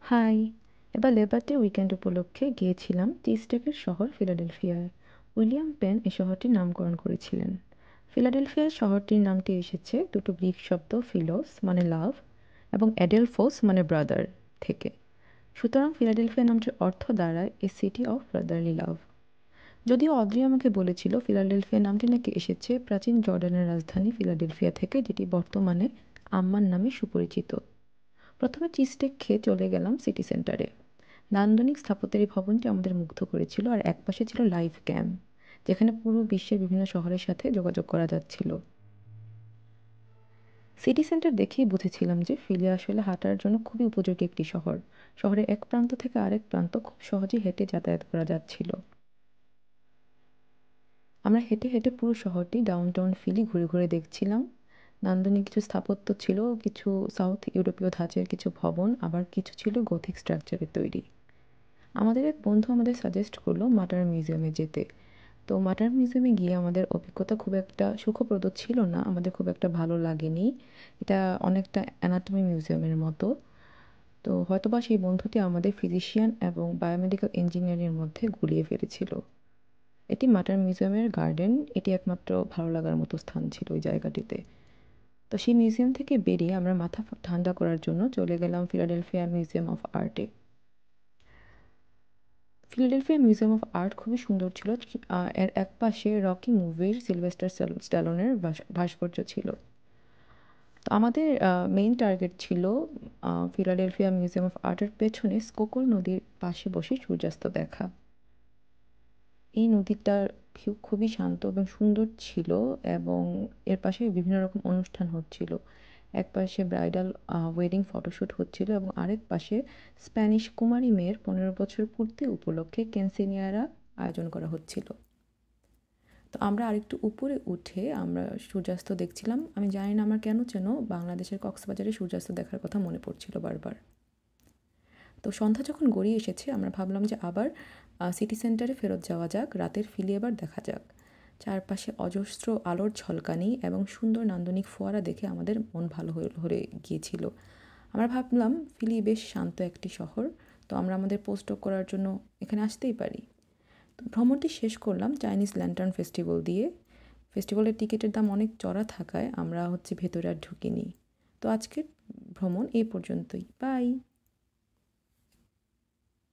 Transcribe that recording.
High! এবার labour day weekend উপলক্ষে গিয়েছিলাম চিজটেকের শহর ফিলাডেলফিয়ায়। উইলিয়াম পেন এই শহরটির নামকরণ করেছিলেন। ফিলাডেলফিয়া শহরটির নামটি এসেছে দুটো গ্রিক শব্দ ফিলোস মানে লাভ এবং অ্যাডেলফোস মানে ব্রাদার থেকে। সুতরাং ফিলাডেলফিয়া নামটির অর্থ দাঁড়ায় এ সিটি অফ ব্রাদারলি লাভ। যদিও অদ্রি আমাকে বলেছিল ফিলাডেলফিয়া নামটি নাকি এসেছে প্রাচীন জর্ডানের রাজধানী ফিলাডেলফিয়া থেকে, যেটি বর্তমানে আম্মান নামে সুপরিচিত। প্রথমে চিজটেক খেয়ে চলে গেলাম সিটি সেন্টারে। নান্দনিক স্থাপত্যের এই ভবনটি আমাদের মুগ্ধ করেছিল, আর একপাশে ছিল লাইভ ক্যাম, যেখানে পুরো বিশ্বের বিভিন্ন শহরের সাথে যোগাযোগ করা যাচ্ছিল। সিটি সেন্টার দেখেই বুঝেছিলাম যে ফিলে আসলে হাঁটার জন্য খুবই উপযোগী একটি শহর। শহরের এক প্রান্ত থেকে আরেক প্রান্ত খুব সহজেই হেঁটে যাতায়াত করা যাচ্ছিল। আমরা হেঁটে হেঁটে পুরো শহরটি ডাউনটাউন ফিলি ঘুরে ঘুরে দেখছিলাম। নান্দনিক কিছু স্থাপত্য ছিল, কিছু সাউথ ইউরোপীয় ধাঁচের কিছু ভবন, আবার কিছু ছিল গথিক স্ট্রাকচারের তৈরি। আমাদের এক বন্ধু আমাদের সাজেস্ট করলো মাটার মিউজিয়ামে যেতে। তো মাটার মিউজিয়ামে গিয়ে আমাদের অভিজ্ঞতা খুব একটা সুখপ্রদ ছিল না, আমাদের খুব একটা ভালো লাগেনি। এটা অনেকটা অ্যানাটমি মিউজিয়ামের মতো। তো হয়তোবা সেই বন্ধুটি আমাদের ফিজিশিয়ান এবং বায়োমেডিক্যাল ইঞ্জিনিয়ারিংয়ের মধ্যে গুলিয়ে ফেলেছিল। এটি মাটার মিউজিয়ামের গার্ডেন, এটি একমাত্র ভালো লাগার মতো স্থান ছিল ওই জায়গাটিতে। তো সেই মিউজিয়াম থেকে বেরিয়ে আমরা মাথা ঠান্ডা করার জন্য চলে গেলাম ফিলাডেলফিয়া মিউজিয়াম অফ আর্টে। ফিলাডেলফিয়া মিউজিয়াম অফ আর্ট খুবই সুন্দর ছিল। এর একপাশে রকি মুভির সিলভেস্টার স্ট্যালোনের ভাস্কর্য ছিল। তো আমাদের মেইন টার্গেট ছিল ফিলাডেলফিয়া মিউজিয়াম অফ আর্টের পেছনে স্কোকোল নদীর পাশে বসে সূর্যাস্ত দেখা। এই নদীটার ভিউ খুবই শান্ত এবং সুন্দর ছিল, এবং এর পাশে বিভিন্ন রকম অনুষ্ঠান হচ্ছিল। এক পাশে ব্রাইডাল ওয়েডিং ফটোশ্যুট হচ্ছিল এবং আরেক পাশে স্প্যানিশ কুমারী মেয়ের 15 বছর পূর্তি উপলক্ষে কেনসিনিয়ারা আয়োজন করা হচ্ছিল। তো আমরা আরেকটু উপরে উঠে আমরা সূর্যাস্ত দেখছিলাম। আমি জানি না আমার কেন যেন বাংলাদেশের কক্সবাজারে সূর্যাস্ত দেখার কথা মনে পড়ছিল বারবার। তো সন্ধ্যা যখন গড়িয়ে এসেছে আমরা ভাবলাম যে আবার সিটি সেন্টারে ফেরত যাওয়া যাক, রাতের ফিলি এবার দেখা যাক। চারপাশে অজস্র আলোর ঝলকানি এবং সুন্দর নান্দনিক ফোয়ারা দেখে আমাদের মন ভালো হয়ে গিয়েছিল। আমরা ভাবলাম ফিলি বেশ শান্ত একটি শহর, তো আমরা আমাদের পোস্ট করার জন্য এখানে আসতেই পারি। তো ভ্রমণটি শেষ করলাম চাইনিজ ল্যান্টার্ন ফেস্টিভ্যাল দিয়ে। ফেস্টিভ্যালের টিকিটের দাম অনেক চড়া থাকায় আমরা ভেতরে আর ঢুকিনি। তো আজকের ভ্রমণ এই পর্যন্তই। বাই।